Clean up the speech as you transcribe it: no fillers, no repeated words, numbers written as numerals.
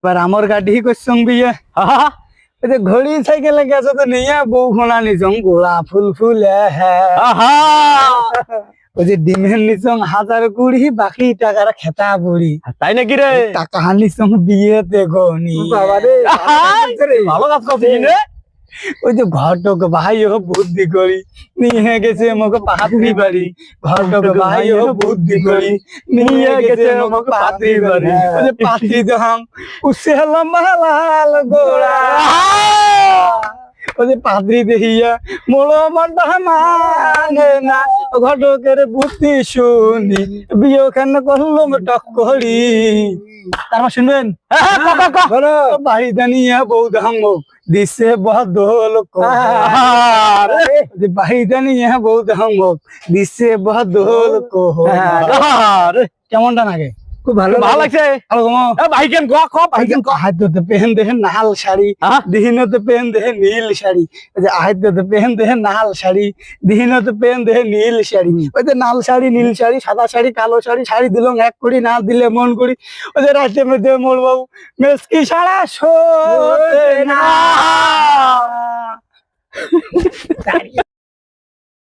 এবার আমার গাড়ি করছং বিয়ে ওই যে ঘড়ি সাইকেলে গেছে তো নিয়ে বউ খোনা নিছং গোলা ফুল ফুল ওই যে ডিমের নিছং 1020 বাকি টাকার খেতা বুড়ি তাই নাকি রে? টাকা নিছং বিয়েতে গনি বাবারে ভালো কাজ করছিস রে। ওই যে ঘটক ভাই ও বুদ্ধি করি নিয়ে গেছে আমাকে পাত্রী বাড়ি ঘটক ভাই ও বুদ্ধি করি নিয়ে গেছে আমাকে পাত্রী বাড়ি ওই যে পাত্রী যখন উসে লম্বা লাল গোড়া ওই যে পাত্রী দেখিয়া মোড়ো মনটা মানে না ঘটকের বুদ্ধি শুনি বিয়ে ওখানে করলাম টক করি তারপর শুনবেন বাড়ি জানিয়া বউ ধামক দিছে বদল বাড়ি জানিয়া বউ ধামক দিছে বদল কেমনটা লাগে খুব ভালো লাগছে। ভাই কেন হাত ধরতে পেহেন দেখেন নাল শাড়ি দিহিনতে পেহেন দেখে নীল শাড়ি ওই যে হাত ধরতে পেহেন দেখে নাল শাড়ি দিহিনতে পেহেন দেখে নীল শাড়ি ওই যে নাল শাড়ি নীল শাড়ি সাদা শাড়ি কালো শাড়ি শাড়ি দিলাম এক করি না দিলে মন করি ওই যে রাতে মধ্যে মোর বাবু মেসকি সারা শোতে না